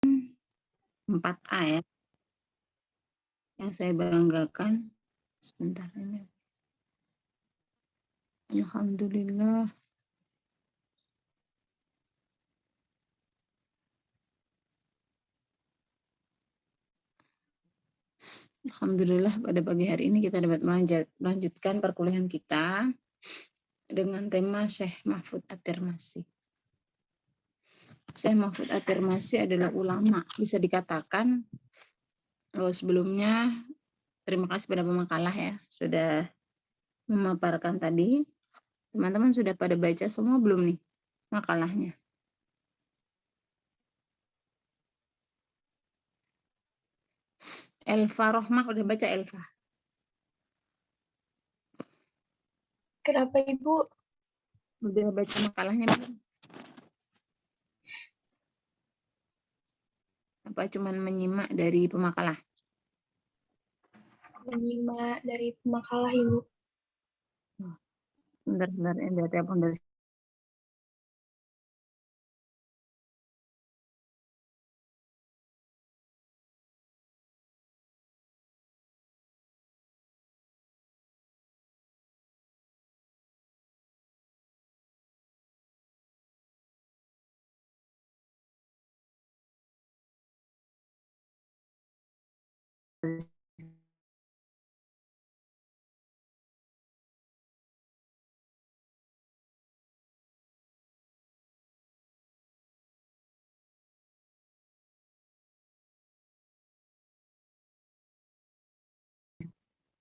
4A ya, yang saya banggakan. Sebentar ini. Alhamdulillah. Alhamdulillah pada pagi hari ini kita dapat melanjutkan perkuliahan kita dengan tema Syekh Mahfud At-Tirmasi. Syekh Mahfud At-Tirmasi adalah ulama, bisa dikatakan sebelumnya terima kasih pada pemakalah ya, sudah memaparkan tadi. Teman-teman sudah pada baca semua belum nih makalahnya? Elva Rohmah udah baca Elva? Kenapa Ibu? Udah baca makalahnya belum? Apa cuman menyimak dari pemakalah? Menyimak dari pemakalah Ibu. Bentar, ada telepon dari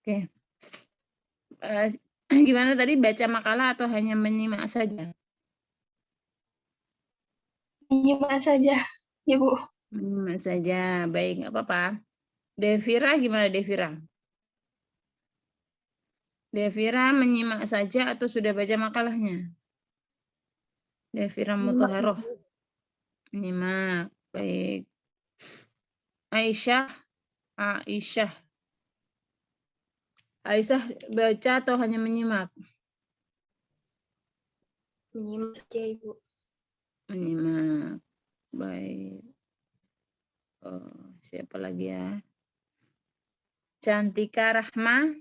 Oke. Gimana tadi, baca makalah atau hanya menyimak saja? Menyimak saja Ibu. Menyimak saja, baik, nggak apa-apa. Devira gimana Devira? Devira menyimak saja atau sudah baca makalahnya? Devira Muthaharoh. Menyimak, baik. Aisyah, Aisyah baca atau hanya menyimak? Menyimak saja Ibu. Menyimak, baik. Oh, siapa lagi ya? Cantika Rahma,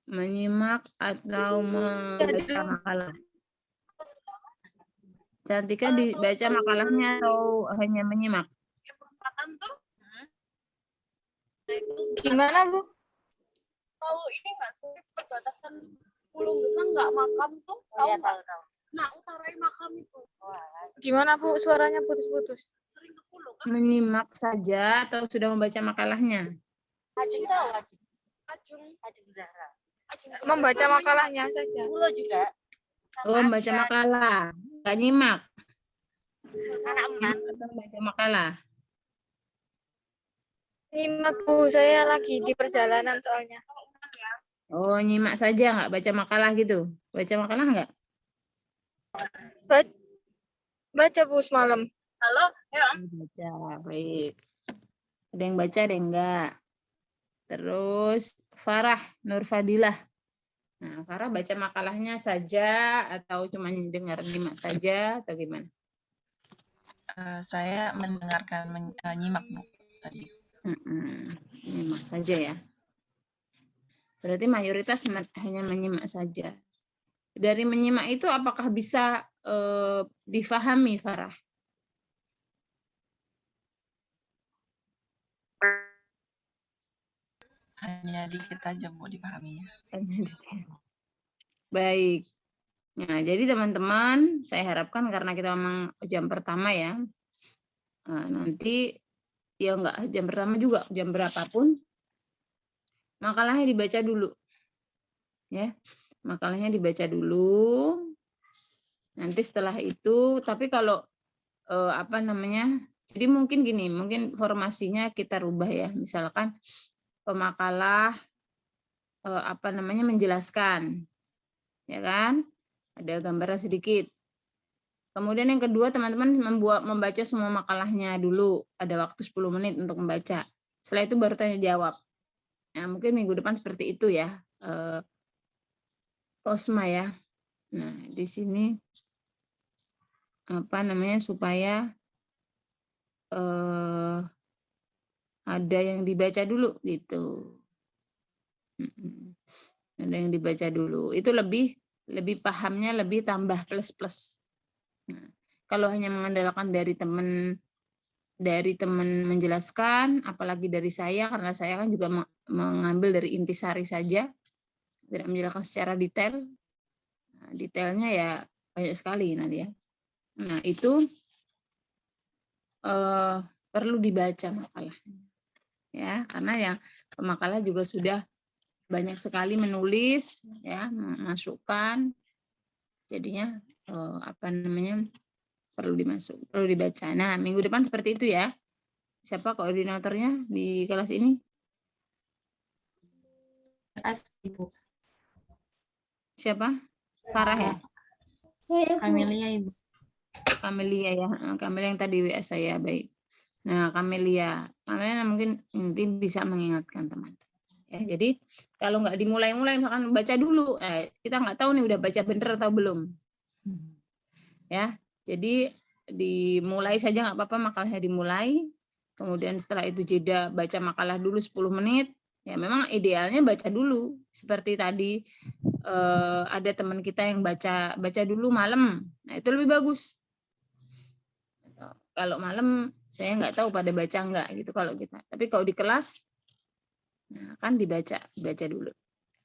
menyimak atau membaca makalah? Cantika dibaca makalahnya atau hanya menyimak? Gimana Bu? Tahu ini nggak sih perbatasan Pulung Gesang nggak makam tuh? Tahu nggak? Nah, utarai makam itu. Gimana Bu? Suaranya putus-putus. Sering ke Pulung kan? Menyimak saja atau sudah membaca makalahnya? Ajeng tahu Ajeng. Ajeng Zahra. Membaca makalahnya saja. Pulau juga. Oh, membaca makalah, nggak nyimak. Anak eman. Atau membaca makalah? Nyimak Bu, saya lagi di perjalanan soalnya. Oh, nyimak saja, nggak baca makalah gitu? Baca makalah nggak? Baca Bu semalam. Halo, ya. Baca, baik. Ada yang baca, ada yang enggak. Terus Farah Nur Fadilah. Nah, Farah baca makalahnya saja atau cuma dengar nyimak saja atau gimana? Saya mendengarkan nyimak Bu tadi. Nyimak saja ya. Berarti mayoritas hanya menyimak saja. Dari menyimak itu apakah bisa difahami, Farah? Hanya dikit aja Bu dipahaminya. Baik. Nah, jadi teman-teman, saya harapkan karena kita memang jam pertama ya, nanti ya enggak jam pertama juga, jam berapapun, makalahnya dibaca dulu. Ya, makalahnya dibaca dulu. Nanti setelah itu, tapi kalau apa namanya? Jadi mungkin gini, mungkin formasinya kita rubah ya. Misalkan pemakalah apa namanya menjelaskan, ya kan? Ada gambaran sedikit. Kemudian yang kedua, teman-teman membaca semua makalahnya dulu. Ada waktu 10 menit untuk membaca. Setelah itu baru tanya jawab. Nah, mungkin minggu depan seperti itu ya. Osma ya. Nah, di sini apa namanya supaya ada yang dibaca dulu gitu. Ada yang dibaca dulu. Itu lebih pahamnya lebih tambah plus. Nah, kalau hanya mengandalkan dari teman menjelaskan, apalagi dari saya, karena saya kan juga mengambil dari intisari saja, tidak menjelaskan secara detail. Nah, detailnya ya banyak sekali nanti ya. Nah, itu perlu dibaca makalahnya. Ya, karena yang pemakalah juga sudah banyak sekali menulis ya, masukkan. Jadinya perlu dibaca. Nah, minggu depan seperti itu ya. Siapa koordinatornya di kelas ini? Ibu. Siapa? Farah ya? Kamelia, Ibu. Kamelia ya. Kamelia yang tadi WA saya, baik. Nah, Kamelia mungkin nanti bisa mengingatkan teman-teman. Ya, jadi kalau nggak dimulai-mulai, misalkan baca dulu, kita nggak tahu nih udah baca bener atau belum. Ya, jadi dimulai saja nggak apa-apa, makalahnya dimulai. Kemudian setelah itu jeda baca makalah dulu 10 menit. Ya memang idealnya baca dulu. Seperti tadi ada teman kita yang baca dulu malam. Nah itu lebih bagus. Kalau malam saya nggak tahu pada baca nggak gitu kalau kita. Tapi kalau di kelas nah kan dibaca dulu.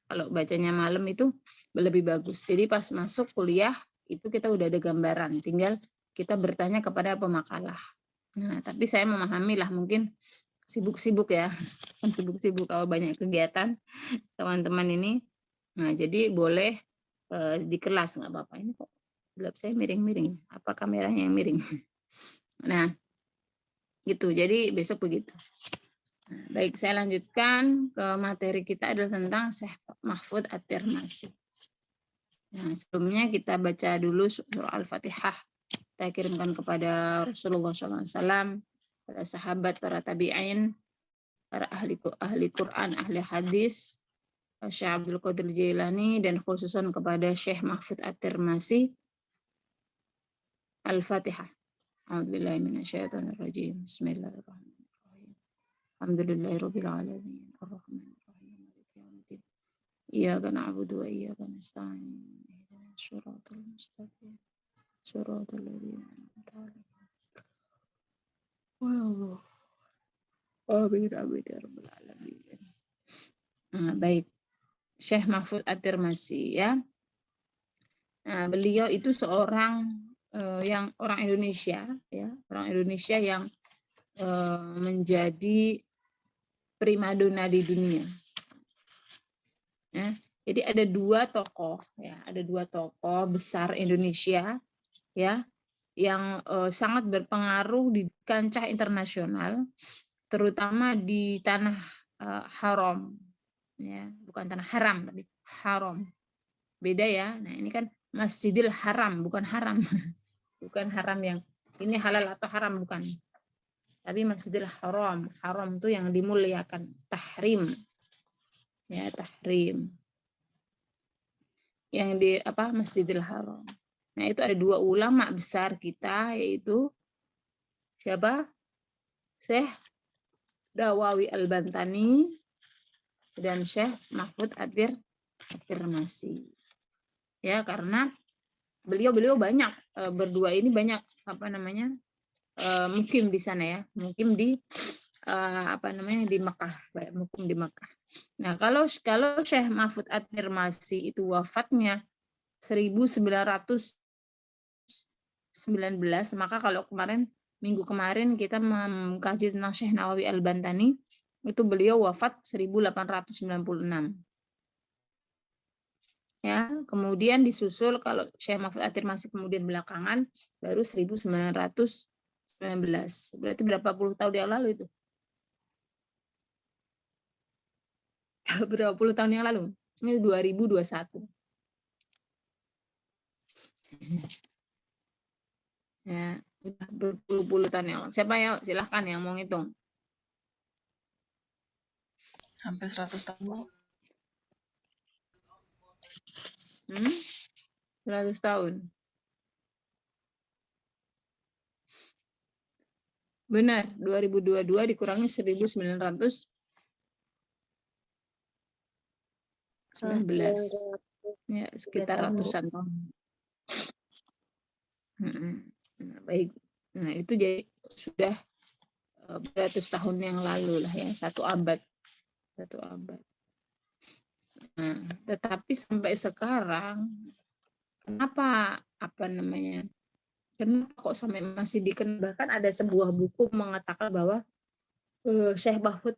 Kalau bacanya malam itu lebih bagus. Jadi pas masuk kuliah itu kita udah ada gambaran. Tinggal kita bertanya kepada pemakalah. Nah, tapi saya memahami lah mungkin sibuk-sibuk ya. Sibuk-sibuk kalau banyak kegiatan teman-teman ini. Nah, jadi boleh di kelas nggak apa-apa. Ini kok gelap saya miring-miring. Apa kameranya yang miring? Nah, gitu. Jadi besok begitu. Nah, baik, saya lanjutkan ke materi kita adalah tentang Syekh Mahfud At-Tirmasi. Nah, sebelumnya kita baca dulu surah Al-Fatihah. Kita kirimkan kepada Rasulullah SAW, para sahabat, para tabi'in, para ahli Quran, ahli hadis, Syekh Abdul Qadir Jailani, dan khususan kepada Syekh Mahfud At-Tirmasi. Al-Fatihah. A'udzubillahiminasyaitonirrajim. Bismillahirrahmanirrahim. Alhamdulillahirabbil alamin. Arrahmanirrahim. Maliki yaumiddin. Iyyaka na'budu wa iyyaka nasta'in. Ihdinas siratal mustaqim. Siratal ladzina an'amta 'alaihim. Wallahu. Amin amin ya rabbal alamin. Nah, baik. Syekh Mahfud At-Tirmasi ya. Nah, beliau itu seorang yang orang Indonesia ya, orang Indonesia yang menjadi primadona di dunia. Ya, jadi ada dua tokoh besar Indonesia ya yang sangat berpengaruh di kancah internasional, terutama di tanah haram ya, bukan tanah haram tapi haram. Beda ya. Nah, ini kan Masjidil Haram, bukan haram. Bukan haram yang ini halal atau haram, bukan. Tapi Masjidil Haram. Haram itu yang dimuliakan. Tahrim. Ya, tahrim. Yang di Masjidil Haram. Nah, itu ada dua ulama besar kita, yaitu siapa? Syekh Dawawi Al-Bantani dan Syekh Mahfud At-Tirmasi. Ya, karena beliau banyak berdua ini banyak mukim di sana ya, mukim di di Mekah, mukim di Mekah. Nah, kalau Syekh Mahfud At-Tirmasi itu wafatnya 1919, maka kalau minggu kemarin kita mengkaji tentang Syekh Nawawi Al-Bantani, itu beliau wafat 1896. Ya, kemudian disusul kalau Syekh Mahfud At-Tirmasi kemudian belakangan baru 1919. Berarti berapa puluh tahun yang lalu itu? Berapa puluh tahun yang lalu? Ini 2021. Ya, udah berpuluh-puluh tahun yang lalu. Siapa ya? Silahkan yang mau ngitung. Hampir 100 tahun, Bu. 100 tahun. Benar, 2022 dikurangi 1919. Ya, sekitar ratusan tahun. Nah, baik. Nah, itu jadi sudah beratus tahun yang lalu lah ya, 1 abad. 1 abad. Nah, tetapi sampai sekarang, kenapa kenapa kok sampai masih dikenal? Bahkan ada sebuah buku mengatakan bahwa Syekh Mahfud,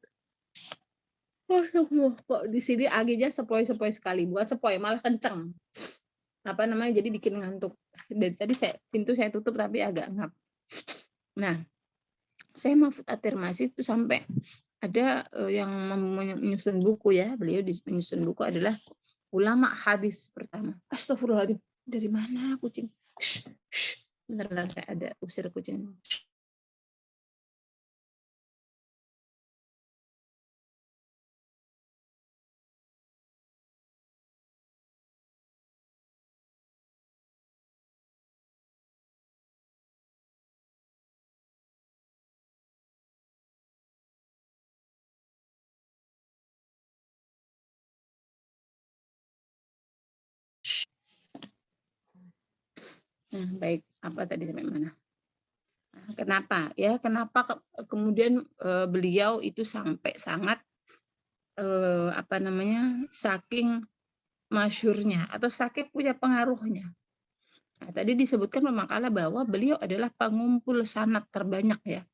kok di sini anginnya sepoi-sepoi sekali, bukan sepoi malah kenceng. Jadi bikin ngantuk. Dan tadi pintu saya tutup tapi agak ngap. Nah, Syekh Mahfud At-Tirmasi itu sampai ada yang menyusun buku ya, beliau menyusun buku adalah ulama hadis pertama. Astagfirullahaladzim, dari mana kucing? Bentar, saya ada usir kucing. Nah, baik, apa tadi sampai mana? Kenapa ya? Kenapa kemudian beliau itu sampai sangat saking masyhurnya atau saking punya pengaruhnya. Nah, tadi disebutkan makalah bahwa beliau adalah pengumpul sanad terbanyak ya,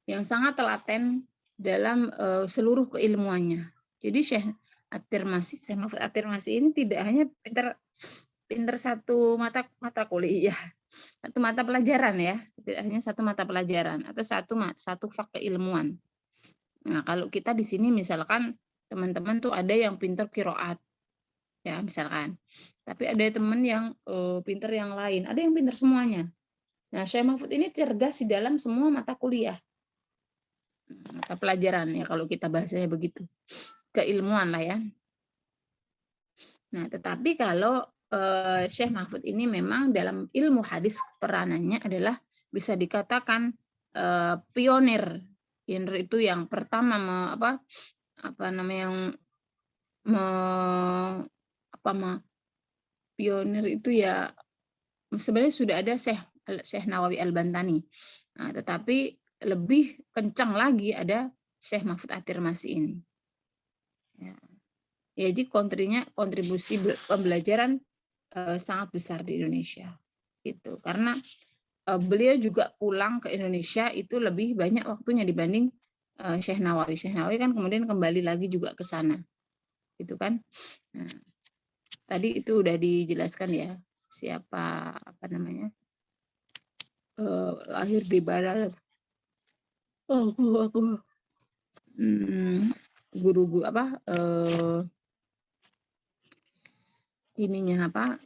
yang sangat telaten dalam seluruh keilmuannya. Jadi Syekh Mahfud At-Tirmasi ini tidak hanya pinter satu mata kuliah, satu mata pelajaran ya, tidak hanya satu mata pelajaran atau satu fak keilmuan. Nah, kalau kita di sini misalkan teman-teman tuh ada yang pinter qiraat ya misalkan, tapi ada teman yang pinter yang lain, ada yang pinter semuanya. Nah, Syekh Mahfud ini cerdas di dalam semua mata kuliah, mata pelajaran ya kalau kita bahasanya begitu, keilmuan lah ya. Nah, tetapi kalau Syekh Mahfud ini memang dalam ilmu hadis peranannya adalah bisa dikatakan pionir. Pionir itu yang pertama pionir itu ya, sebenarnya sudah ada Syekh Nawawi Al-Bantani. Nah, tetapi lebih kencang lagi ada Syekh Mahfud At-Tirmasi ini. Ya. Jadi kontribusi pembelajaran sangat besar di Indonesia. Gitu. Karena beliau juga pulang ke Indonesia itu lebih banyak waktunya dibanding Syekh Nawawi. Syekh Nawawi kan kemudian kembali lagi juga ke sana. Gitu kan. Nah, tadi itu udah dijelaskan ya siapa lahir di barat. Guru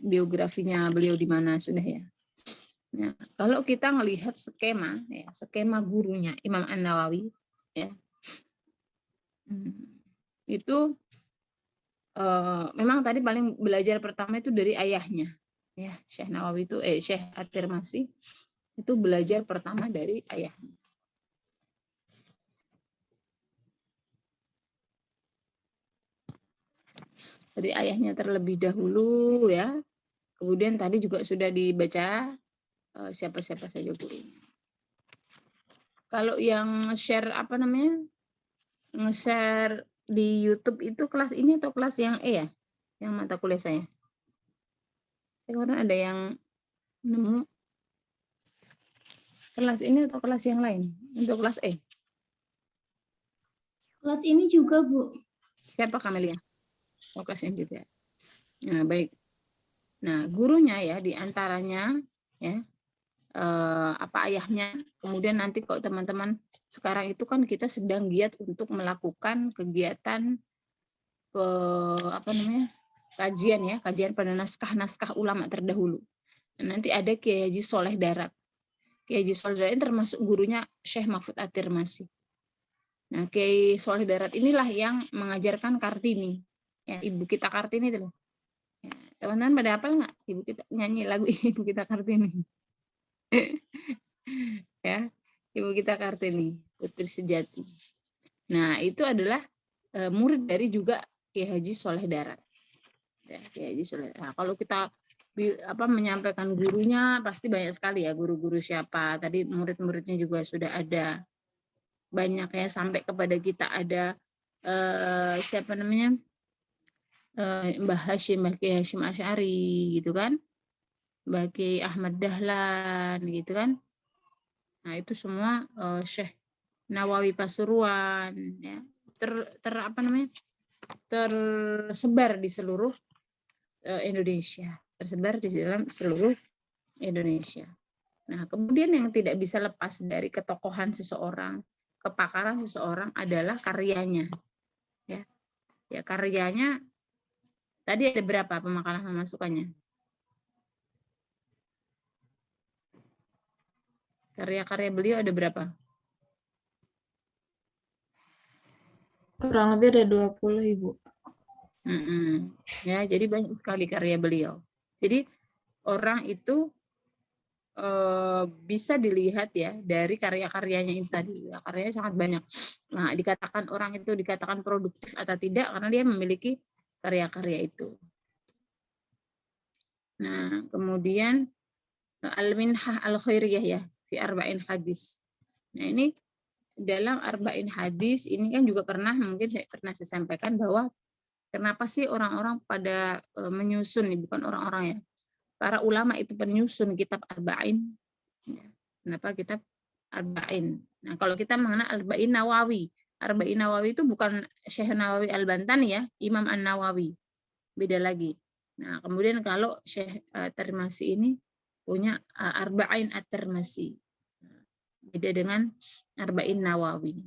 biografinya beliau di mana sudah ya. Nah, kalau kita melihat skema gurunya Imam An-Nawawi ya, itu memang tadi paling belajar pertama itu dari ayahnya ya, Syekh Nawawi itu Syekh At-Tirmasi itu belajar pertama dari ayahnya. Dari ayahnya terlebih dahulu ya. Kemudian tadi juga sudah dibaca siapa-siapa saja gurunya. Kalau yang share nge-share di YouTube itu kelas ini atau kelas yang ya? Yang mata kuliah saya. Karena ada yang nemu kelas ini atau kelas yang lain untuk kelas E. Kelas ini juga, Bu. Siapa Kamelia? Oh, kelas ini juga. Nah, baik. Nah, gurunya ya diantaranya ya ayahnya. Kemudian nanti kalau teman-teman sekarang itu kan kita sedang giat untuk melakukan kegiatan kajian pada naskah-naskah ulama terdahulu. Nanti ada Kiai Haji Soleh Darat. Kiai Haji Soleh Darat ini termasuk gurunya Syekh Mahfud At-Tirmasi. Nah, Kiai Soleh Darat inilah yang mengajarkan Kartini. Ya, Ibu Kita Kartini itu loh. Ya, teman-teman pada hafal nggak Ibu Kita nyanyi lagu Ibu Kita Kartini? Ya. Ibu kita Kartini, Putri Sejati. Nah, itu adalah murid dari juga Kiai Haji Soleh Darat. Ya, Kiai Haji Soleh. Nah, kalau kita menyampaikan gurunya pasti banyak sekali ya, guru-guru siapa. Tadi murid-muridnya juga sudah ada. Banyak ya, sampai kepada kita ada siapa namanya? Mbah Kiai Hashim Asy'ari gitu kan. Mbah Kiai Ahmad Dahlan gitu kan. Nah, itu semua Syekh Nawawi Pasuruan ya. Tersebar di seluruh Indonesia, tersebar di dalam seluruh Indonesia. Nah, kemudian yang tidak bisa lepas dari ketokohan seseorang, kepakaran seseorang adalah karyanya. Ya, ya karyanya. Tadi ada berapa pemakaran pemasukannya? Karya-karya beliau ada berapa? Kurang lebih ada 20, Ibu. Ya, jadi banyak sekali karya beliau. Jadi orang itu bisa dilihat ya dari karya-karyanya itu tadi. Karyanya sangat banyak. Nah, dikatakan orang itu dikatakan produktif atau tidak karena dia memiliki karya-karya itu. Nah, kemudian Al-Minhah Al-Khairiyah ya, fi Arba'in Hadis. Nah, ini dalam Arba'in Hadis ini kan juga mungkin saya sampaikan bahwa kenapa sih orang-orang pada menyusun, bukan orang-orang ya, para ulama itu penyusun kitab Arba'in. Ya, kenapa kitab Arba'in? Nah, kalau kita mengenal Arba'in Nawawi. Arba'in Nawawi itu bukan Syekh Nawawi Al-Bantani ya, Imam An-Nawawi. Beda lagi. Nah, kemudian kalau Syekh Tirmizi ini punya Arba'in At-Tirmizi. Beda dengan Arba'in Nawawi.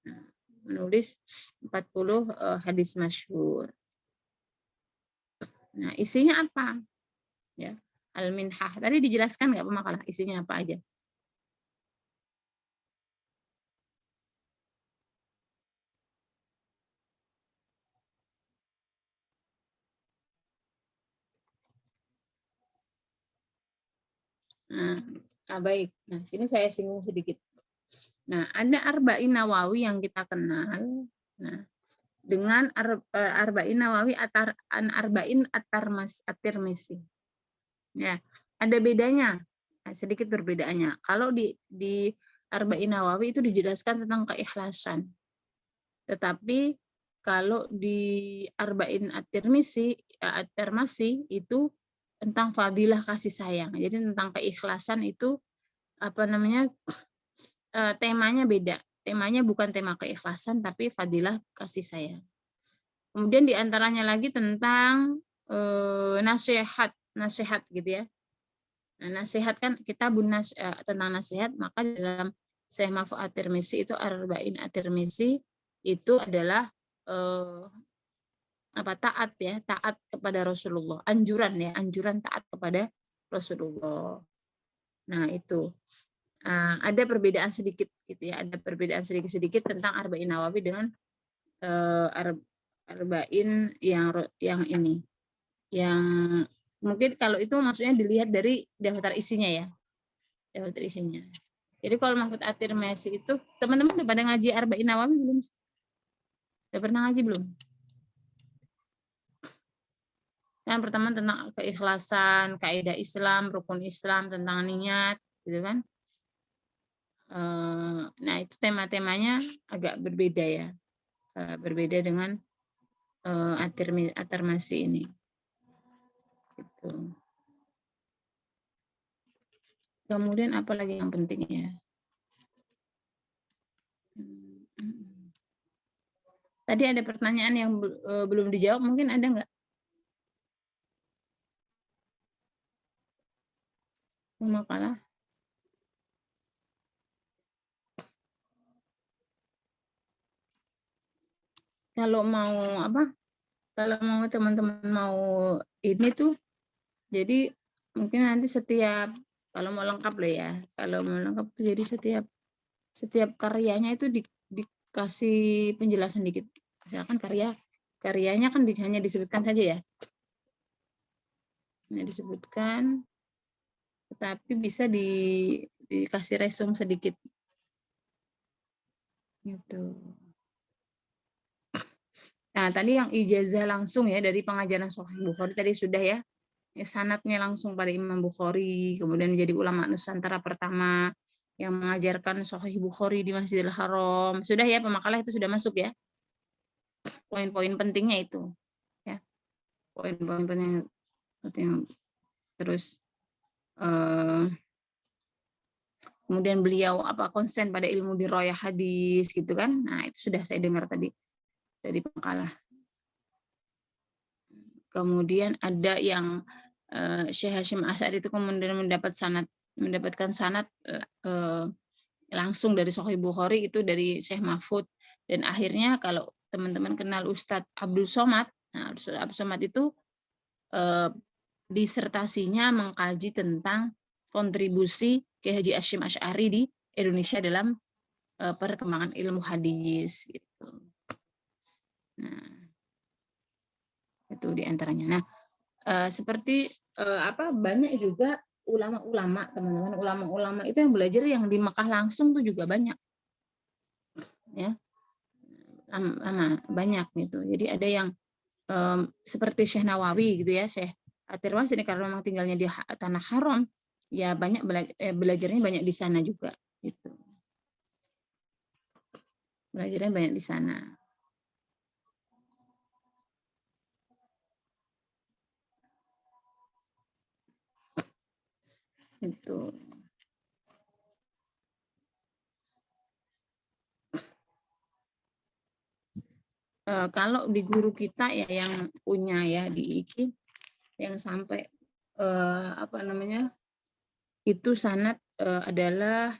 Nah, menulis 40 hadis masyhur. Nah, isinya apa? Ya, Al-Minhah. Tadi dijelaskan nggak pemakalah isinya apa aja? Nah, baik. Nah, sini saya singgung sedikit. Nah, ada Arba'in Nawawi yang kita kenal. Nah, dengan Arba'in Nawawi Arba'in At-Tirmizi. Ya, ada bedanya. Nah, sedikit perbedaannya. Kalau di Arba'in Nawawi itu dijelaskan tentang keikhlasan. Tetapi kalau di Arba'in At-Tirmizi itu tentang fadilah kasih sayang. Jadi tentang keikhlasan itu temanya beda. Temanya bukan tema keikhlasan tapi fadilah kasih sayang. Kemudian diantaranya lagi tentang nasihat gitu ya. Nah, nasihat kan kita tentang nasihat, maka dalam Syekh Mahfuz At-Tirmizi itu Arba'in At-Tirmizi itu adalah taat ya, taat kepada Rasulullah, anjuran taat kepada Rasulullah. Nah, itu ada perbedaan sedikit gitu ya, ada perbedaan sedikit tentang Arba'in Nawawi dengan Arba'in yang ini. Yang mungkin kalau itu maksudnya dilihat dari daftar isinya ya. Daftar isinya. Jadi kalau Mahfuz At-Tirmizi itu teman-teman udah pada ngaji Arba'in Nawawi belum? Udah pernah ngaji belum? Yang pertama tentang keikhlasan, kaidah Islam, rukun Islam, tentang niat, gitu kan? Nah, itu tema-temanya agak berbeda ya, berbeda dengan At-Tirmizi ini. Gitu. Kemudian apa lagi yang penting ya? Tadi ada pertanyaan yang belum dijawab, mungkin ada nggak? Makalah. Kalau mau kalau mau teman-teman mau ini tuh, jadi mungkin nanti kalau mau lengkap loh ya, kalau mau lengkap tuh jadi setiap karyanya itu dikasih penjelasan dikit. Misalkan karyanya kan hanya disebutkan saja ya, hanya disebutkan, tetapi bisa dikasih resume sedikit. Gitu. Nah, tadi yang ijazah langsung ya dari pengajaran Sahih Bukhari tadi sudah ya. Sanadnya langsung pada Imam Bukhari, kemudian menjadi ulama Nusantara pertama yang mengajarkan Sahih Bukhari di Masjidil Haram. Sudah ya, pemakalah itu sudah masuk ya. Poin-poin pentingnya itu ya. Poin-poin penting. Terus kemudian beliau konsen pada ilmu dirayah hadis gitu kan. Nah, itu sudah saya dengar tadi dari pemakalah. Kemudian ada yang Syekh Hashim Asy'ari itu kemudian mendapatkan sanad langsung dari Sahih Bukhari itu dari Syekh Mahfud. Dan akhirnya kalau teman-teman kenal Ustadz Abdul Somad, nah Ustadz Abdul Somad itu disertasinya mengkaji tentang kontribusi Kiai Haji Hashim Asy'ari di Indonesia dalam perkembangan ilmu hadis gitu. Nah, itu diantaranya. Nah, seperti banyak juga ulama-ulama, teman-teman, ulama-ulama itu yang belajar yang di Mekah langsung tuh juga banyak, ya, banyak gitu. Jadi ada yang seperti Syekh Nawawi gitu ya, Syekh At-Tirmidzi ini karena memang tinggalnya di tanah haram, ya banyak belajarnya banyak di sana juga, gitu. Belajarnya banyak di sana. Itu. Kalau di guru kita ya yang punya ya di IKI yang sampai itu sanad adalah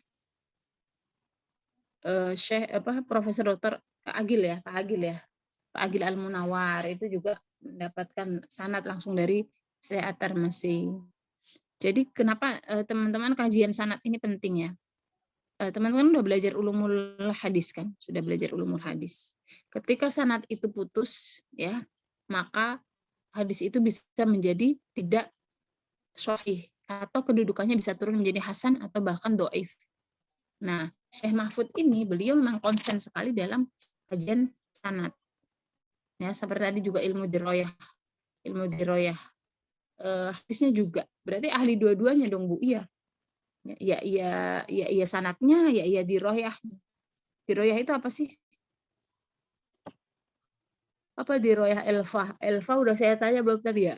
Syekh Profesor Dr. Pak Agil Al-Munawar itu juga mendapatkan sanad langsung dari Syekh At-Tirmidzi. Jadi kenapa teman-teman kajian sanad ini penting ya? Teman-teman udah belajar ulumul hadis kan? Sudah belajar ulumul hadis. Ketika sanad itu putus ya, maka hadis itu bisa menjadi tidak sahih atau kedudukannya bisa turun menjadi hasan atau bahkan dhaif. Nah, Syekh Mahfud ini beliau memang konsen sekali dalam kajian sanad. Ya, seperti tadi juga ilmu diroyah. Hadisnya juga. Berarti ahli dua-duanya dong, Bu. Iya. Ya sanadnya, ya diroyah. Diroyah itu apa sih? Apa diroyah Elfa? Elfa udah saya tanya belum tadi ya?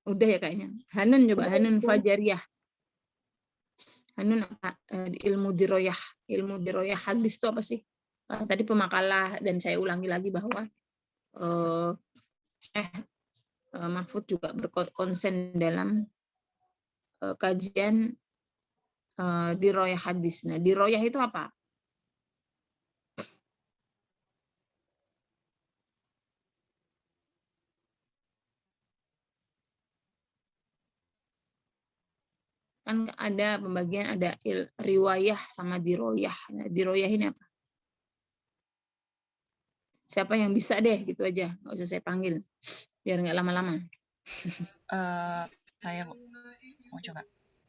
Udah ya kayaknya. Hanun coba, Hanun Fajariyah. Hanun ilmu diroyah hadis itu apa sih? Tadi pemakalah dan saya ulangi lagi bahwa Mahfud juga berkonsen dalam kajian diroyah hadis. Nah, diroyah itu apa? Kan ada pembagian, ada riwayah sama diroyah. Nah, diroyah ini apa? Siapa yang bisa deh, gitu aja. Nggak usah saya panggil, biar nggak lama-lama. Saya mau coba.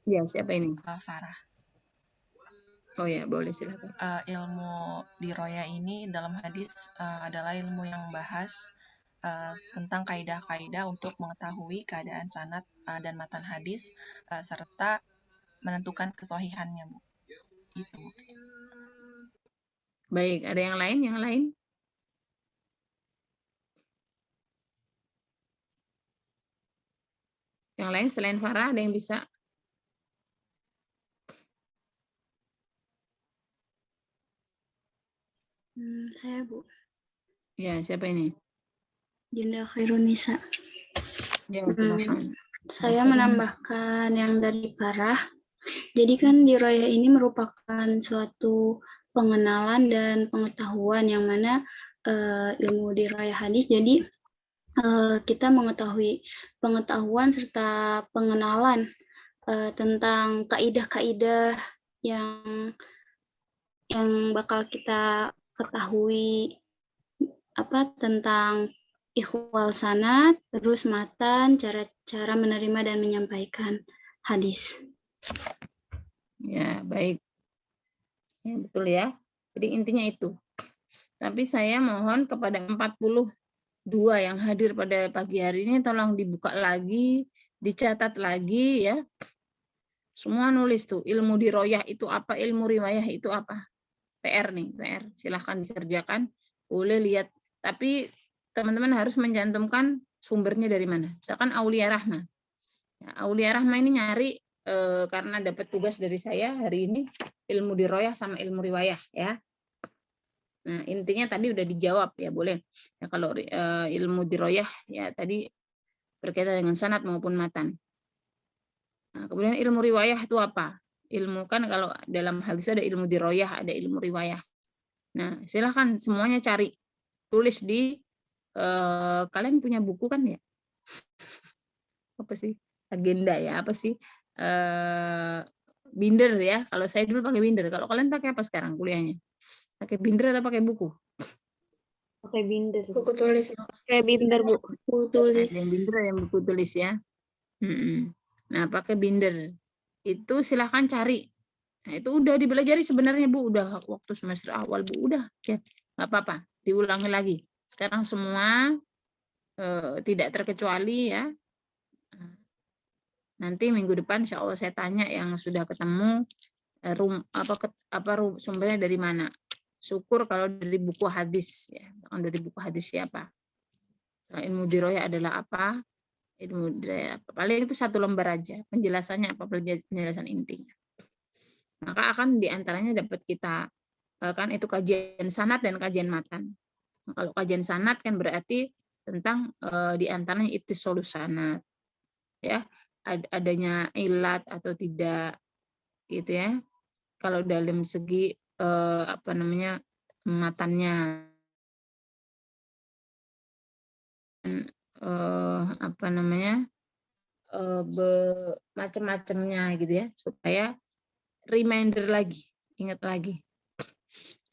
Ya, siapa ini? Farah. Oh ya, boleh silakan. Ilmu diroyah ini dalam hadis adalah ilmu yang membahas tentang kaidah-kaidah untuk mengetahui keadaan sanad dan matan hadis serta menentukan kesohihannya, Bu. Itu. Baik, ada yang lain? Yang lain? Yang lain selain Farah ada yang bisa? Saya, Bu. Ya, siapa ini? Dinda Khairunisa. Ya, silakan. Saya menambahkan yang dari Farah. Jadi kan diroyah ini merupakan suatu pengenalan dan pengetahuan yang mana ilmu diroyah hadis. Jadi kita mengetahui pengetahuan serta pengenalan tentang kaidah-kaidah yang bakal kita ketahui tentang ikhwal sanad, terus matan, cara menerima dan menyampaikan hadis. Ya, baik. Ya, betul ya. Jadi intinya itu. Tapi saya mohon kepada 42 yang hadir pada pagi hari ini tolong dibuka lagi, dicatat lagi ya. Semua nulis tuh, ilmu diroyah itu apa, ilmu riwayah itu apa. PR nih, PR. Silahkan dikerjakan. Boleh lihat. Tapi teman-teman harus mencantumkan sumbernya dari mana. Misalkan Aulia Rahma. Ya, Aulia Rahma ini nyari karena dapat tugas dari saya hari ini ilmu diroyah sama ilmu riwayah ya. Nah, intinya tadi udah dijawab ya, boleh. Ya, kalau ilmu diroyah ya tadi berkaitan dengan sanad maupun matan. Nah, kemudian ilmu riwayah itu apa? Ilmu kan kalau dalam hadis ada ilmu diroyah, ada ilmu riwayah. Nah, silahkan semuanya cari, tulis di kalian punya buku kan ya? Apa sih? Agenda ya, apa sih? Binder ya. Kalau saya dulu pakai binder. Kalau kalian pakai apa sekarang kuliahnya? Pakai binder atau pakai buku? Pakai binder. Buku tulis. Kayak binder, Bu. Buku tulis. Ada yang binder, ada yang buku tulis ya. Nah, pakai binder. Itu silahkan cari. Nah, itu udah dipelajari sebenarnya Bu, udah waktu semester awal Bu, udah ya, nggak apa-apa, diulangi lagi. Sekarang semua tidak terkecuali ya. Nanti minggu depan insya Allah saya tanya yang sudah ketemu sumbernya dari mana. Syukur kalau dari buku hadis ya, dari buku hadis siapa. Ilmu diroyah adalah apa? Ilmu diroyah apa? Paling itu 1 lembar aja, penjelasannya apa, penjelasan intinya. Maka akan diantaranya dapat kita kan itu kajian sanad dan kajian matan. Nah, kalau kajian sanad kan berarti tentang diantaranya ittisolus sanad, ya adanya ilat atau tidak, gitu ya. Kalau dalam segi matannya, macam-macamnya gitu ya, supaya reminder lagi, ingat lagi.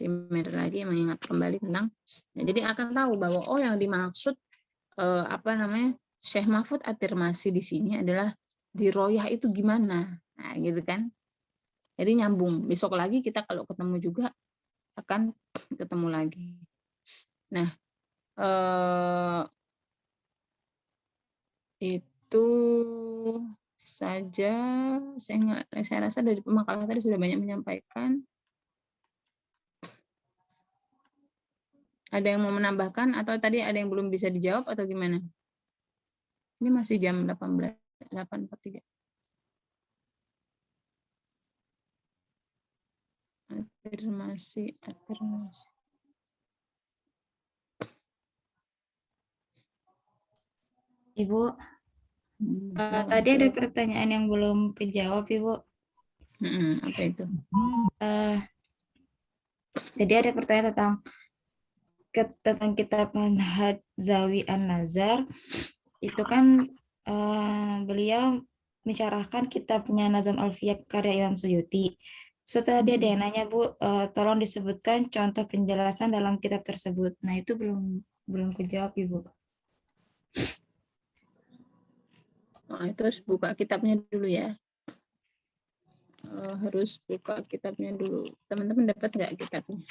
Reminder lagi, mengingat kembali tentang, nah, jadi akan tahu bahwa oh yang dimaksud Syekh Mahfud At-Tirmasi di sini adalah diroyah itu gimana, nah gitu kan. Jadi nyambung. Besok lagi kita kalau ketemu juga akan ketemu lagi. Nah itu saja. Saya rasa dari pemakalan tadi sudah banyak menyampaikan. Ada yang mau menambahkan atau tadi ada yang belum bisa dijawab atau gimana? Ini masih jam 8.43. Afirmasi. Ibu, tadi ada pertanyaan yang belum kejawab, Ibu. Apa itu? Jadi ada pertanyaan tentang kitab Manhaj Zawi An-Nazar. Itu kan beliau mensyarahkan kitabnya Nazm Alfiyah karya Imam Suyuti. Setelah dia ada yang nanya, Bu, tolong disebutkan contoh penjelasan dalam kitab tersebut. Nah, itu belum kejawab, Ibu. Itu harus buka kitabnya dulu ya. Harus buka kitabnya dulu. Teman-teman dapat nggak kitabnya?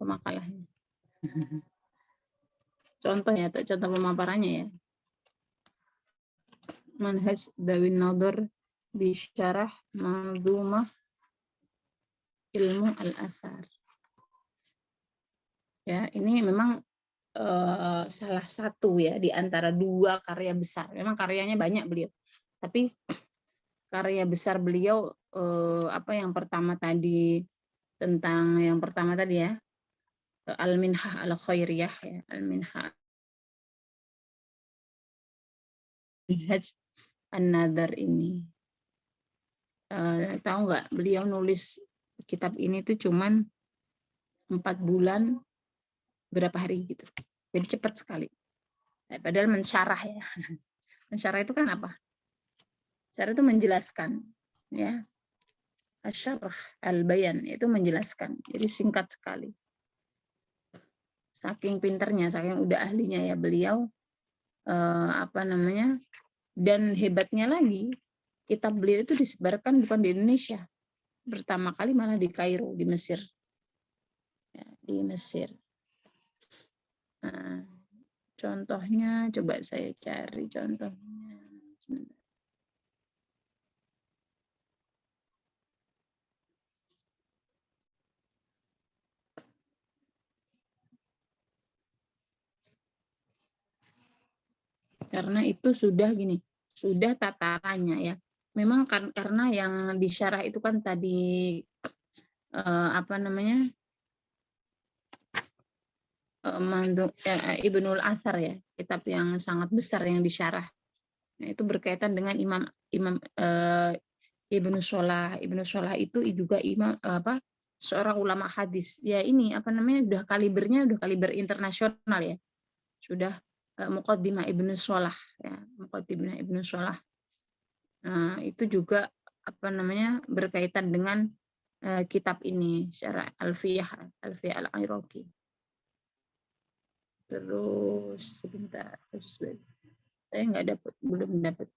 Pemakalahnya. Contohnya atau contoh pemaparannya ya. Manhaj Dawin Nadhr bisyarah Manzumah Ilmu Al-Athar. Ya, ini memang salah satu ya di antara 2 karya besar. Memang karyanya banyak beliau. Tapi karya besar beliau yang pertama tadi ya, Al-Minhah Al-Khairiyah ya, Al-Minhaj An-Nadhr ini. Tahu nggak, beliau nulis kitab ini tuh cuman 4 bulan berapa hari gitu. Jadi cepat sekali. Padahal mensyarah ya. Mensyarah itu kan apa? Syarah itu menjelaskan ya. Asyarah al-bayan itu menjelaskan. Jadi singkat sekali. Saking pinternya, saking udah ahlinya ya beliau dan hebatnya lagi kitab beliau itu disebarkan bukan di Indonesia. pertama kali malah di Kairo, di Mesir. Ya, di Mesir. Nah, contohnya coba saya cari contohnya. Sebentar. Karena itu sudah gini, sudah tatarannya ya. Memang karena yang disyarah itu kan tadi apa namanya, Ibnul Athar ya, kitab yang sangat besar yang disyarah. Nah, itu berkaitan dengan Imam Ibnu Sholah. Ibnu Sholah itu juga imam seorang ulama hadis. Ya ini apa namanya, udah kaliber internasional ya. Sudah Muqaddimah Ibnu Sholah ya, Muqaddimah Ibnu Sholah. Nah, itu juga apa namanya, berkaitan dengan kitab ini secara Alfiyah Al-Iraqi. Terus sebentar, saya belum dapat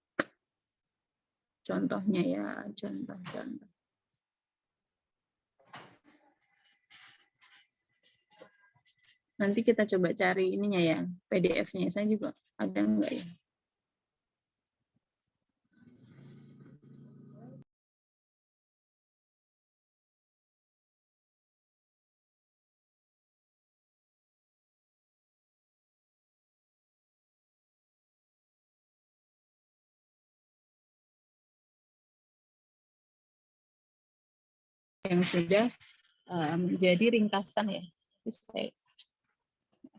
contohnya ya, contoh. Nanti kita coba cari ininya ya, PDF-nya saya juga ada enggak ya? Yang sudah menjadi ringkasan ya.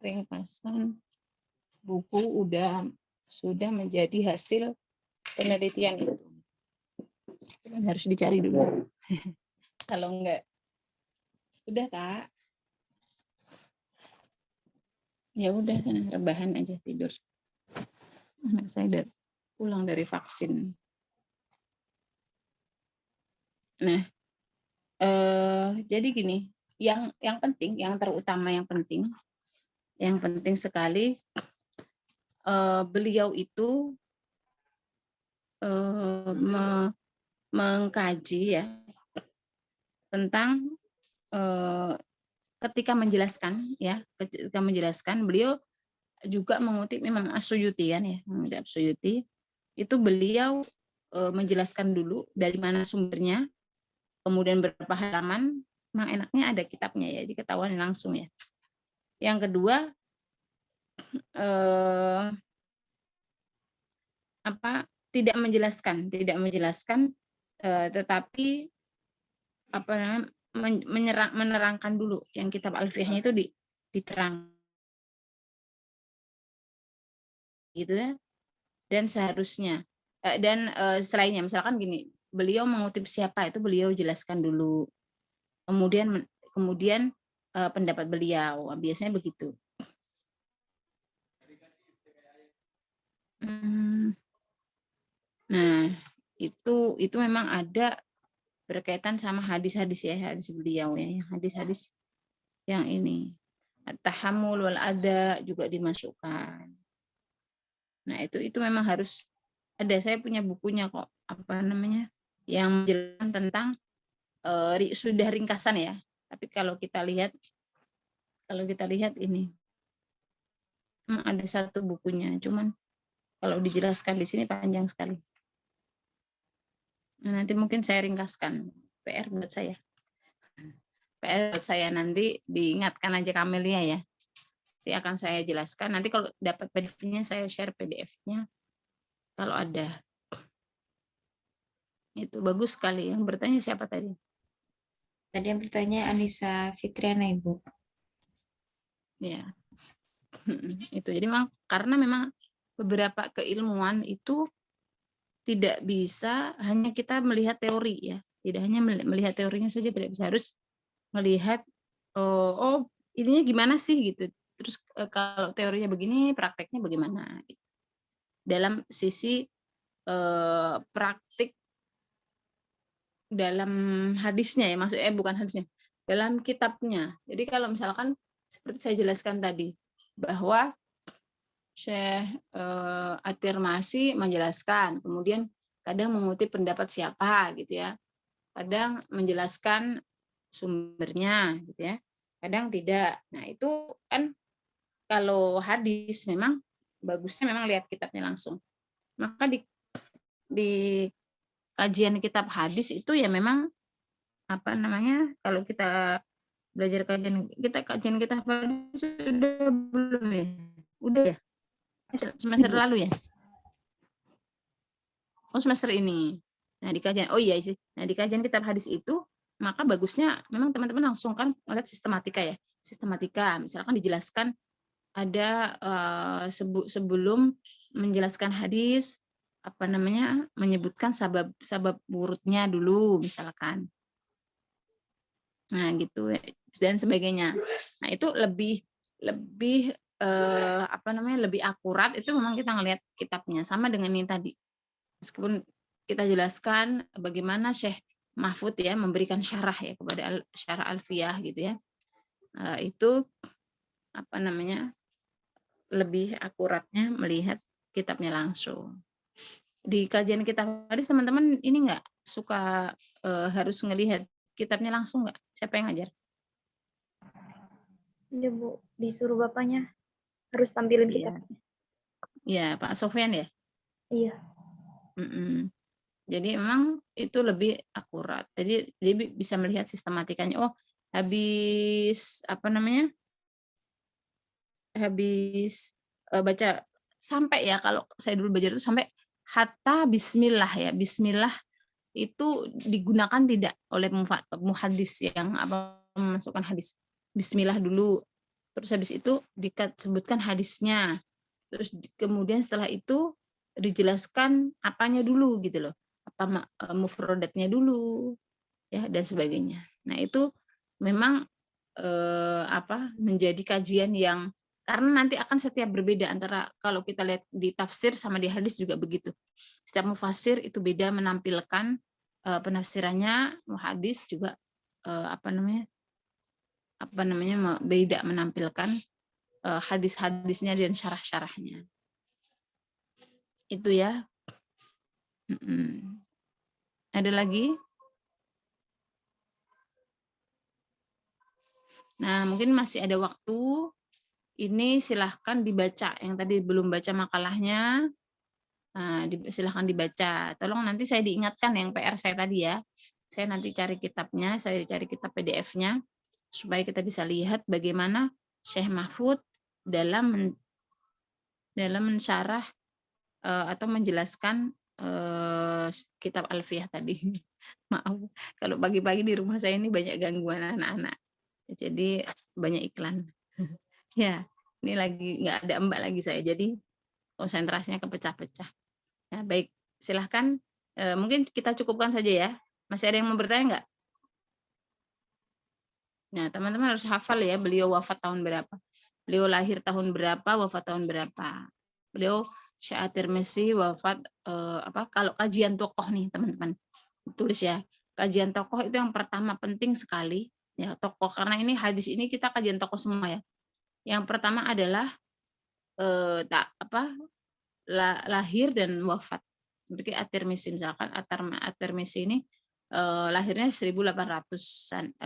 Ringkasan buku sudah menjadi hasil penelitian itu. Harus dicari dulu. Kalau enggak, udah Kak. Ya udah, sana rebahan aja, tidur. Anak saya udah pulang dari vaksin. Nah, jadi gini, yang penting, yang terutama, yang penting sekali, beliau itu mengkaji ya tentang ketika menjelaskan beliau juga mengutip memang As-Suyuti kan ya, As-Suyuti itu beliau menjelaskan dulu dari mana sumbernya, kemudian berapa halaman. Memang enaknya ada kitabnya ya, diketahui langsung ya. Yang kedua, tidak menjelaskan, tetapi menerangkan dulu. Yang kitab Alfiyahnya itu diterang gitu ya. Dan seharusnya selainnya, misalkan gini, beliau mengutip siapa itu beliau jelaskan dulu. Kemudian pendapat beliau, biasanya begitu. Nah, itu memang ada berkaitan sama hadis-hadis ya, hadis beliau ya, hadis-hadis yang ini. At-tahammul wal ada juga dimasukkan. Nah, itu memang harus ada. Saya punya bukunya kok, apa namanya, yang menjelaskan tentang sudah ringkasan ya. Tapi kalau kita lihat ini ada satu bukunya, cuman kalau dijelaskan di sini panjang sekali. Nah, nanti mungkin saya ringkaskan, PR buat saya. PR buat saya, nanti diingatkan aja Kamelia ya. Nanti akan saya jelaskan. Nanti kalau dapat PDF-nya saya share PDF-nya kalau ada. Itu bagus sekali. Yang bertanya siapa tadi? Tadi yang bertanya Anissa Fitriana, Ibu. Ya. Itu jadi karena memang beberapa keilmuan itu tidak bisa hanya kita melihat teori ya. Tidak hanya melihat teorinya saja, tidak bisa, harus melihat ininya gimana sih gitu. Terus kalau teorinya begini, prakteknya bagaimana? Dalam sisi praktik dalam hadisnya ya, maksudnya bukan hadisnya, dalam kitabnya. Jadi kalau misalkan seperti saya jelaskan tadi bahwa Syekh At-Tirmasi menjelaskan, kemudian kadang mengutip pendapat siapa gitu ya. kadang menjelaskan sumbernya gitu ya, kadang tidak. Nah, itu kan kalau hadis memang bagusnya memang lihat kitabnya langsung. Maka di kajian kitab hadis itu ya memang apa namanya, kalau kita belajar kajian kitab hadis sudah belum ya? Udah ya? Semester lalu ya? Oh, semester ini. Nah, di kajian, oh iya sih. Nah, di kajian kitab hadis itu, maka bagusnya memang teman-teman langsung kan ngeliat sistematika ya. Sistematika, misalkan dijelaskan ada sebelum menjelaskan hadis, apa namanya, menyebutkan sabab wurudnya dulu, misalkan. Nah, gitu dan sebagainya. Nah, itu lebih apa namanya, lebih akurat itu memang kita ngelihat kitabnya sama dengan ini tadi. Meskipun kita jelaskan bagaimana Syekh Mahfud ya memberikan syarah ya kepada syarah Alfiyah gitu ya. Itu apa namanya, lebih akuratnya melihat kitabnya langsung. Di kajian kitab hadis teman-teman ini enggak suka harus ngelihat kitabnya langsung enggak? Siapa yang ngajar? Iya Bu, disuruh bapaknya harus tampilin Iya. kitabnya. Iya, Pak Sofyan ya? Iya. Jadi memang itu lebih akurat. Jadi dia bisa melihat sistematikanya. Oh, habis apa namanya? Habis baca sampai ya, kalau saya dulu belajar itu sampai hatta bismillah ya. Bismillah itu digunakan tidak oleh muhadis yang apa memasukkan hadis. Bismillah dulu. Terus habis itu disebutkan hadisnya. Terus kemudian setelah itu dijelaskan apanya dulu gitu loh. Apa mufradatnya dulu ya dan sebagainya. Nah, itu memang apa menjadi kajian yang karena nanti akan setiap berbeda antara kalau kita lihat di tafsir sama di hadis juga begitu. Setiap mufasir itu beda menampilkan penafsirannya, hadis juga apa namanya beda menampilkan hadis-hadisnya dan syarah-syarahnya. Itu ya. Ada lagi? Nah, mungkin masih ada waktu. Ini silahkan dibaca. Yang tadi belum baca makalahnya, silahkan dibaca. Tolong nanti saya diingatkan yang PR saya tadi ya. Saya nanti cari kitabnya, saya cari kitab PDF-nya, supaya kita bisa lihat bagaimana Syekh Mahfud dalam mensyarah atau menjelaskan kitab Alfiyah tadi. Maaf, kalau pagi-pagi di rumah saya ini banyak gangguan anak-anak. Jadi banyak iklan. Ya, ini lagi nggak ada Mbak lagi saya, jadi konsentrasinya kepecah-pecah. Ya, baik, silahkan. Mungkin kita cukupkan saja ya. Masih ada yang mau bertanya nggak? Nah, teman-teman harus hafal ya, beliau wafat tahun berapa. Beliau lahir tahun berapa, wafat tahun berapa. Beliau Syekh At-Tirmizi wafat kalau kajian tokoh nih teman-teman. Tulis ya. Kajian tokoh itu yang pertama penting sekali ya, tokoh, karena ini hadis ini kita kajian tokoh semua ya. Yang pertama adalah lahir dan wafat. Seperti At-Tirmizi misalkan, At-Tirmizi ini lahirnya 1868.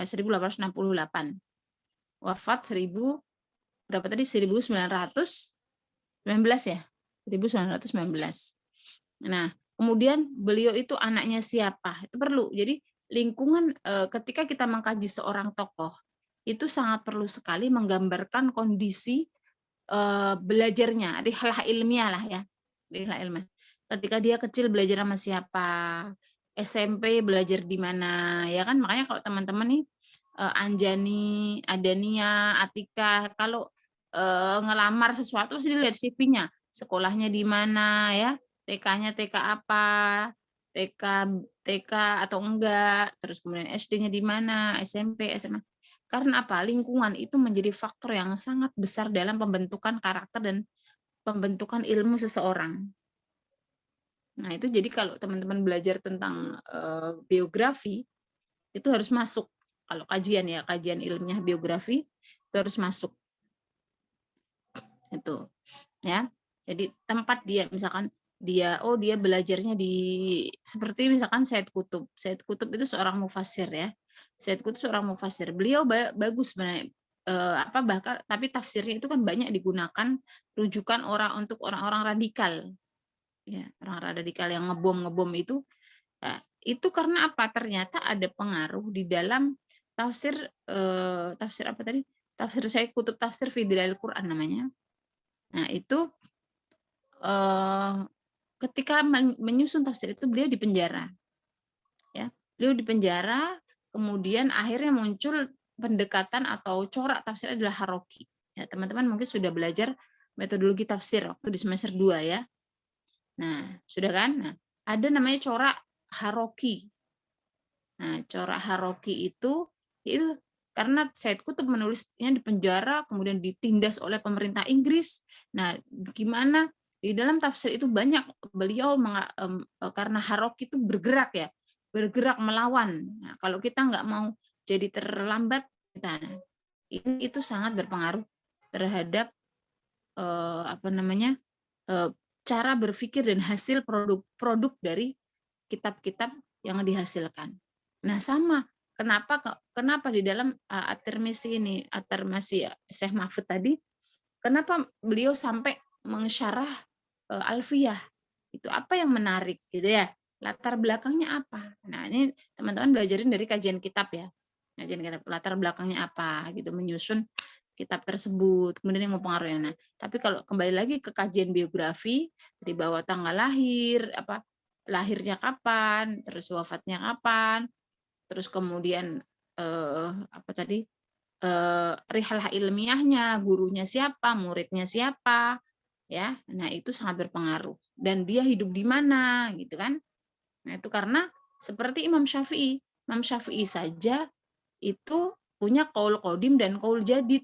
Wafat 1919 ya. 1919. Nah, kemudian beliau itu anaknya siapa? Itu perlu. Jadi lingkungan ketika kita mengkaji seorang tokoh itu sangat perlu sekali menggambarkan kondisi belajarnya, rihlah ilmiah lah ya. Rihlah ilmiah. Ketika dia kecil belajar sama siapa? SMP belajar di mana? Ya kan, makanya kalau teman-teman nih Anjani, Adania, Atika, kalau ngelamar sesuatu pasti dilihat CV-nya. Sekolahnya di mana ya? TK-nya TK apa? TK atau enggak? Terus kemudian SD-nya di mana? SMP, SMA. Karena apa? Lingkungan itu menjadi faktor yang sangat besar dalam pembentukan karakter dan pembentukan ilmu seseorang. Nah, itu jadi kalau teman-teman belajar tentang biografi, itu harus masuk. Kalau kajian ya, kajian ilmiah biografi, itu harus masuk. Itu. Ya. Jadi tempat dia, misalkan dia belajarnya di seperti misalkan Said Qutb. Said Qutb itu seorang mufassir ya. Said Qutb seorang mufassir. Beliau bagus sebenarnya bahkan tapi tafsirnya itu kan banyak digunakan rujukan untuk orang-orang radikal. Ya, orang radikal yang ngebom itu. Nah, itu karena apa? Ternyata ada pengaruh di dalam tafsir apa tadi? Tafsir Said Qutb, tafsir fi Dilalil Quran namanya. Nah, itu ketika menyusun tafsir itu beliau dipenjara. Ya, beliau dipenjara, kemudian akhirnya muncul pendekatan atau corak tafsir adalah Haroki. Ya, teman-teman mungkin sudah belajar metodologi tafsir waktu di semester 2 ya. Nah, sudah kan? Nah, ada namanya corak Haroki. Nah, corak Haroki itu karena Said Qutb menulisnya di penjara, kemudian ditindas oleh pemerintah Inggris. Nah, gimana di dalam tafsir itu banyak beliau karena Haroki itu bergerak melawan. Nah, kalau kita nggak mau jadi terlambat, itu sangat berpengaruh terhadap cara berpikir dan hasil produk dari kitab-kitab yang dihasilkan. Nah, sama. Kenapa di dalam At-Tirmizi Syekh Mahfud tadi, kenapa beliau sampai mensyarah Alfiyah? Itu apa yang menarik gitu ya? Latar belakangnya apa? Nah, ini teman-teman belajarin dari kajian kitab ya. Kajian kitab, latar belakangnya apa gitu, menyusun kitab tersebut, kemudian yang mempengaruhi. Nah, tapi kalau kembali lagi ke kajian biografi, dari bawah tanggal lahir, lahirnya kapan, terus wafatnya kapan, terus kemudian rihalah ilmiahnya, gurunya siapa, muridnya siapa, ya. Nah, itu sangat berpengaruh. Dan dia hidup di mana, gitu kan? Nah, itu karena seperti Imam Syafi'i saja itu punya qaul qadim dan qaul jadid.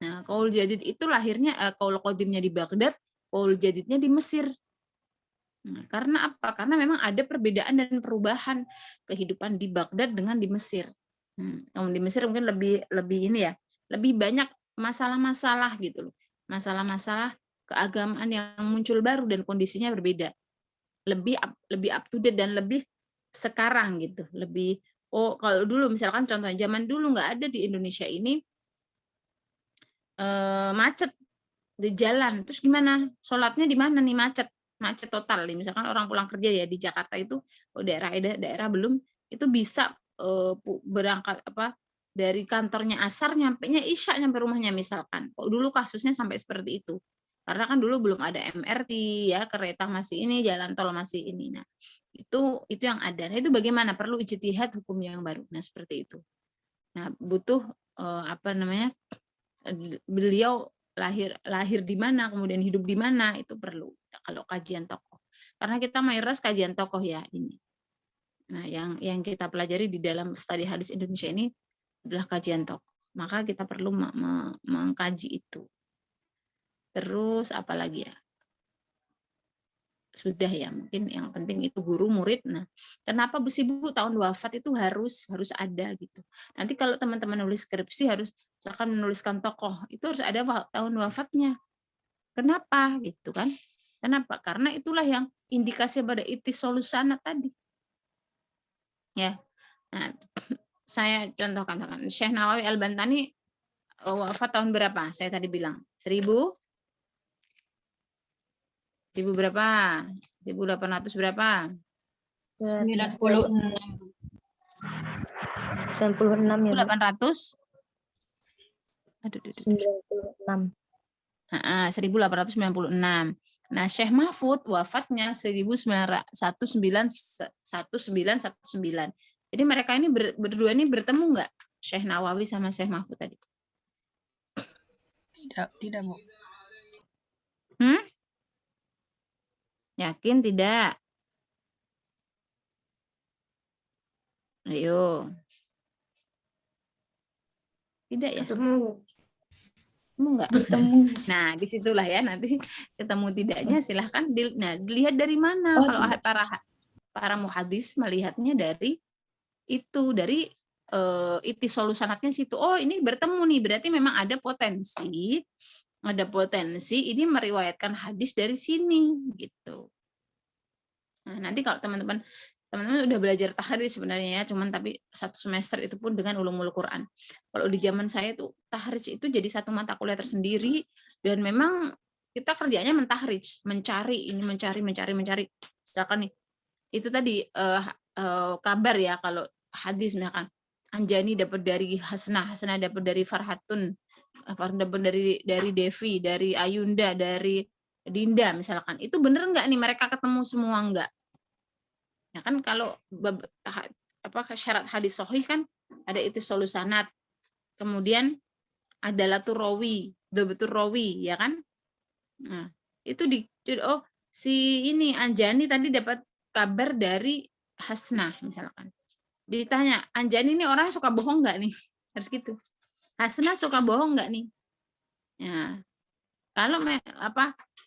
Nah, qaul jadid itu lahirnya qaul qadimnya di Baghdad, qaul jadidnya di Mesir. Nah, karena apa? Karena memang ada perbedaan dan perubahan kehidupan di Baghdad dengan di Mesir. Kalau di Mesir mungkin lebih ini ya, lebih banyak masalah-masalah gitu loh. Masalah-masalah keagamaan yang muncul baru dan kondisinya berbeda. Lebih up to date dan lebih sekarang gitu. Kalau dulu misalkan contohnya zaman dulu nggak ada di Indonesia ini macet di jalan. Terus gimana? Sholatnya di mana nih macet total nih. Misalkan orang pulang kerja ya di Jakarta itu daerah belum itu bisa berangkat dari kantornya asar nyampe nyampe rumahnya misalkan. Kok dulu kasusnya sampai seperti itu. Karena kan dulu belum ada MRT ya, kereta masih ini, jalan tol masih ini. Nah, itu yang ada. Nah, itu bagaimana? Perlu ijtihad hukum yang baru. Nah, seperti itu. Nah, butuh beliau lahir di mana, kemudian hidup di mana, itu perlu kalau kajian tokoh. Karena kita mayoritas kajian tokoh ya ini. Nah, yang kita pelajari di dalam studi hadis Indonesia ini adalah kajian tokoh. Maka kita perlu mengkaji itu. Terus apa lagi ya? Sudah ya, mungkin yang penting itu guru murid. Nah, kenapa Besi Bu tahun wafat itu harus ada gitu. Nanti kalau teman-teman nulis skripsi harus misalkan menuliskan tokoh, itu harus ada tahun wafatnya. Kenapa gitu kan? Kenapa? Karena itulah yang indikasi pada ittisolus sanad tadi. Ya. Nah, saya contohkan Syekh Nawawi Al-Bantani wafat tahun berapa? Saya tadi bilang 1000 berapa? 1800 berapa? 96. 96 ya. 1800? Aduh. 96. 1896. Nah, Syekh Mahfud wafatnya 1919. Jadi mereka ini berdua ini bertemu nggak? Syekh Nawawi sama Syekh Mahfud tadi? Tidak, Bu. Yakin tidak? Ayo. Tidak ya? Ketemu Enggak? Nah, disitulah ya nanti ketemu tidaknya silahkan dilihat dari mana. Kalau para muhadis melihatnya dari ittisolus sanadnya situ. Oh, ini bertemu nih, berarti memang ada potensi ini meriwayatkan hadis dari sini gitu. Nah, nanti kalau teman-teman udah belajar tahrij sebenarnya ya, cuman tapi 1 semester itu pun dengan ulumul Quran. Kalau di zaman saya tuh tahrij itu jadi satu mata kuliah tersendiri, dan memang kita kerjanya mentahrij, mencari ini, mencari. Misalkan nih, itu tadi kabar ya, kalau hadis misalkan Anjani dapat dari Hasnah dapat dari Farhatun, dapat dari Devi, dari Ayunda, dari Dinda misalkan. Itu bener nggak nih mereka ketemu semua enggak? Ya kan kalau syarat hadis sahih kan ada ittisalus sanad, kemudian adalah rawi, betul rawi, ya kan? Nah, itu si ini Anjani tadi dapat kabar dari Hasnah misalkan. Ditanya, Anjani ini orang suka bohong nggak nih? Harus gitu. Hasnah suka bohong nggak nih? Ya. Kalau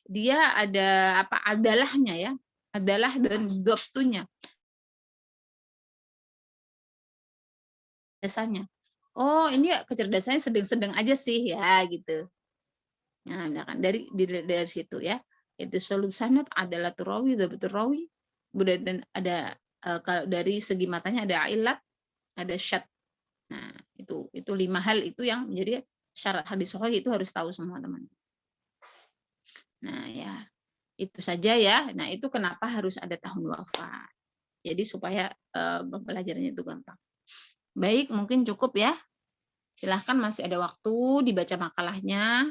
dia ada adalahnya ya, adalah dan dhabtunya. Biasanya. Oh, ini ya kecerdasannya sedang-sedang aja sih ya gitu. Nah, kan dari situ ya. Itu sanad adalah turawi, betul rawi. Dan ada kalau dari segi matanya ada ilat, ada syad. Nah, itu 5 hal itu yang menjadi syarat hadis sahih, itu harus tahu semua teman. Nah, ya. Itu saja ya. Nah, itu kenapa harus ada tahun wafat. Jadi supaya pembelajarannya itu gampang. Baik, mungkin cukup ya. Silahkan, masih ada waktu dibaca makalahnya.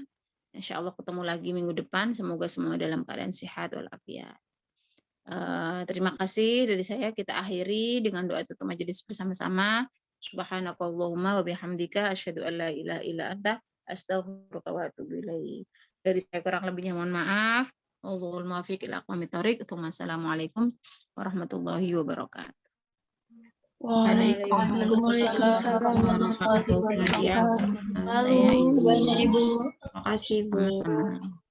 Insya Allah ketemu lagi minggu depan. Semoga semua dalam keadaan sehat walafiat. Terima kasih dari saya. Kita akhiri dengan doa tutup majelis bersama-sama. Subhanakallahumma wa bihamdika asyhadu an la ilaha illa anta astaghfiruka wa atubu ilaik. Dari saya kurang lebihnya mohon maaf. Wallahul muwaffiq ila aqwamit thoriq. Assalamualaikum warahmatullahi wabarakatuh. Waalaikumsalam warahmatullahi wabarakatuh. Terima kasih, Bu. Sama-sama.